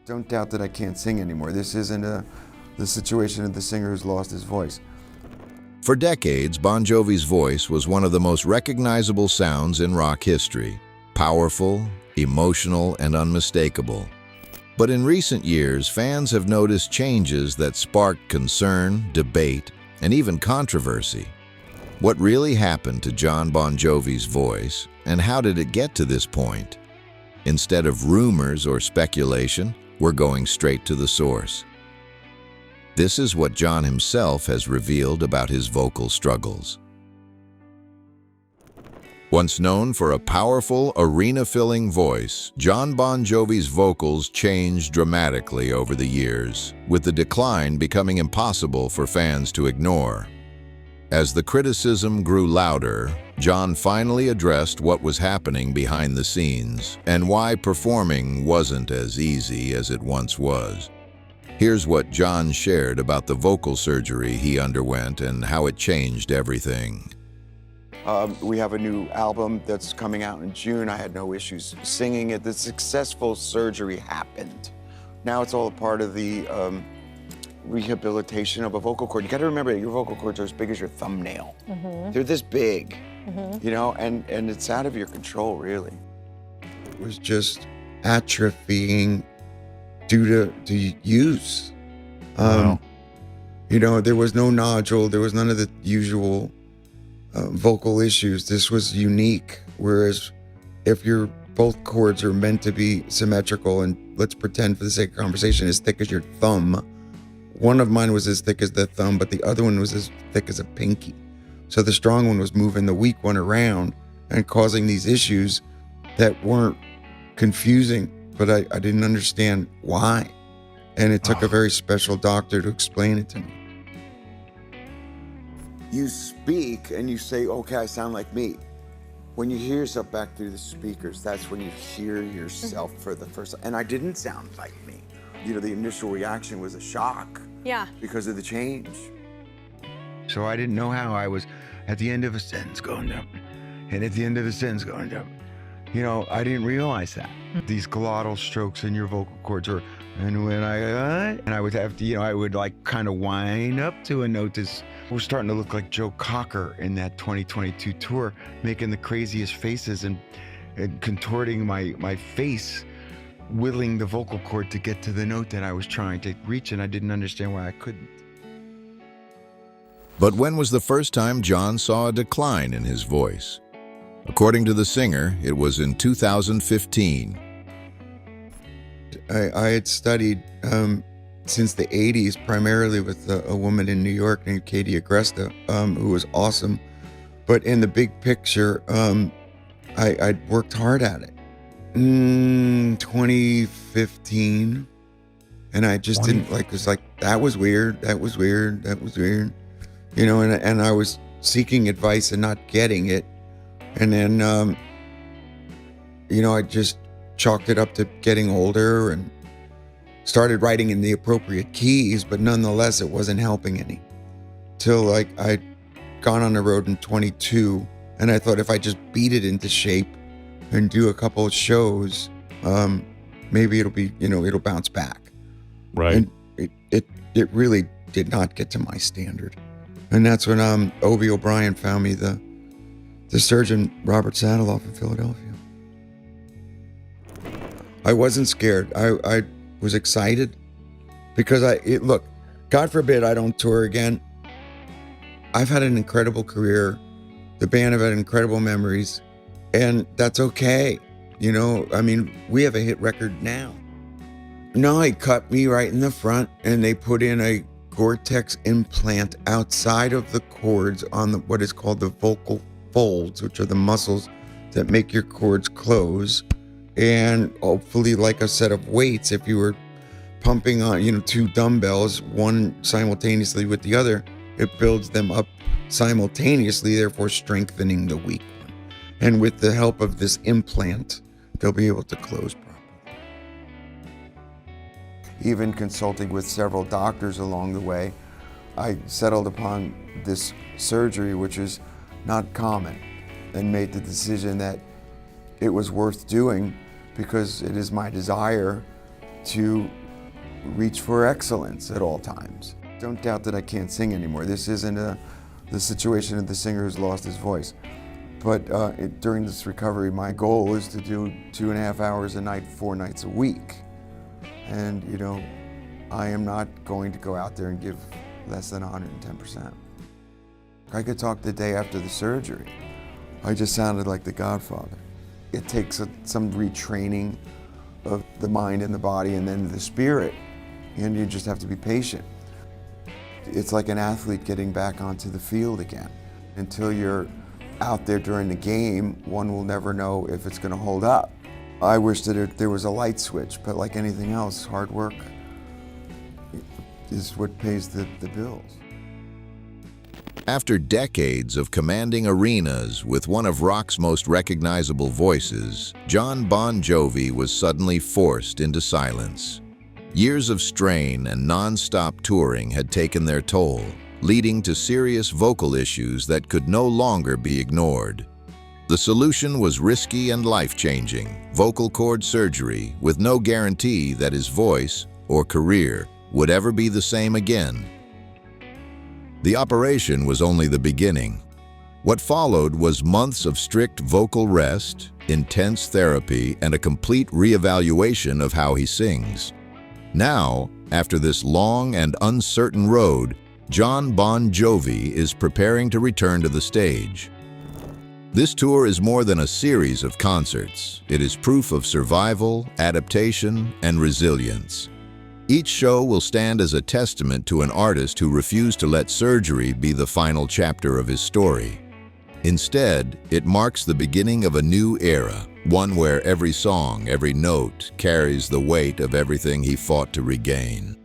Don't doubt that I can't sing anymore. This isn't the situation of the singer who's lost his voice. For decades, Bon Jovi's voice was one of the most recognizable sounds in rock history. Powerful, emotional, and unmistakable. But in recent years, fans have noticed changes that sparked concern, debate, and even controversy. What really happened to Jon Bon Jovi's voice, and how did it get to this point? Instead of rumors or speculation, we're going straight to the source. This is what Jon himself has revealed about his vocal struggles. Once known for a powerful, arena-filling voice, Jon Bon Jovi's vocals changed dramatically over the years, with the decline becoming impossible for fans to ignore. As the criticism grew louder, Jon finally addressed what was happening behind the scenes and why performing wasn't as easy as it once was. Here's what Jon shared about the vocal surgery he underwent and how it changed everything. We have a new album that's coming out in June. I had no issues singing it. The successful surgery happened. Now it's all a part of the rehabilitation of a vocal cord. You got to remember that your vocal cords are as big as your thumbnail. They're this big, you know, and it's out of your control, really. It was just atrophying due to use. Wow. You know, there was no nodule. There was none of the usual vocal issues. This was unique. Whereas if your both cords are meant to be symmetrical, and let's pretend for the sake of conversation, as thick as your thumb, one of mine was as thick as the thumb, but the other one was as thick as a pinky. So the strong one was moving the weak one around and causing these issues that weren't confusing, but I didn't understand why. And it took a very special doctor to explain it to me. You speak and you say, okay, I sound like me. When you hear yourself back through the speakers, that's when you hear yourself for the first time. And I didn't sound like me. You know, the initial reaction was a shock. Yeah. Because of the change. So I didn't know how I was at the end of a sentence going up, and at the end of the sentence going up. You know, I didn't realize that. These glottal strokes in your vocal cords are, and when I would have to, you know, I would like kind of wind up to a note. This was starting to look like Joe Cocker in that 2022 tour, making the craziest faces and contorting my face, willing the vocal cord to get to the note that I was trying to reach, and I didn't understand why I couldn't. But when was the first time Jon saw a decline in his voice? According to the singer, it was in 2015. I had studied since the 80s, primarily with a woman in New York named Katie Agresta, who was awesome. But in the big picture, I worked hard at it. 2015, and I just didn't like, it was like, that was weird, that was weird, that was weird. You know, and I was seeking advice and not getting it. And then, you know, I just chalked it up to getting older and started writing in the appropriate keys, but nonetheless, it wasn't helping any. Till like I'd gone on the road in 22, and I thought if I just beat it into shape and do a couple of shows, maybe it'll be, you know, it'll bounce back. Right. And it really did not get to my standard. And that's when Obie O'Brien found me the surgeon, Robert Sadeloff in Philadelphia. I wasn't scared. I was excited because look, God forbid I don't tour again. I've had an incredible career. The band have had incredible memories, and that's okay. You know, I mean, we have a hit record now. No, they cut me right in the front, and they put in a Gore-Tex implant outside of the cords on what is called the vocal folds, which are the muscles that make your cords close. And hopefully, like a set of weights, if you were pumping on, you know, two dumbbells, one simultaneously with the other, it builds them up simultaneously, therefore strengthening the weak one. And with the help of this implant, they'll be able to close properly. Even consulting with several doctors along the way, I settled upon this surgery, which is not common, and made the decision that it was worth doing because it is my desire to reach for excellence at all times. Don't doubt that I can't sing anymore. This isn't the situation of the singer who's lost his voice. But during this recovery, my goal is to do 2.5 hours a night, 4 nights a week. And, you know, I am not going to go out there and give less than 110%. I could talk the day after the surgery. I just sounded like the Godfather. It takes some retraining of the mind and the body and then the spirit, and you just have to be patient. It's like an athlete getting back onto the field again. Until you're out there during the game, one will never know if it's going to hold up. I wish that there was a light switch, but like anything else, hard work is what pays the bills. After decades of commanding arenas with one of rock's most recognizable voices, Jon Bon Jovi was suddenly forced into silence. Years of strain and non-stop touring had taken their toll, leading to serious vocal issues that could no longer be ignored. The solution was risky and life-changing, vocal cord surgery with no guarantee that his voice or career would ever be the same again. The operation was only the beginning. What followed was months of strict vocal rest, intense therapy, and a complete reevaluation of how he sings. Now, after this long and uncertain road, Jon Bon Jovi is preparing to return to the stage. This tour is more than a series of concerts. It is proof of survival, adaptation, and resilience. Each show will stand as a testament to an artist who refused to let surgery be the final chapter of his story. Instead, it marks the beginning of a new era, one where every song, every note carries the weight of everything he fought to regain.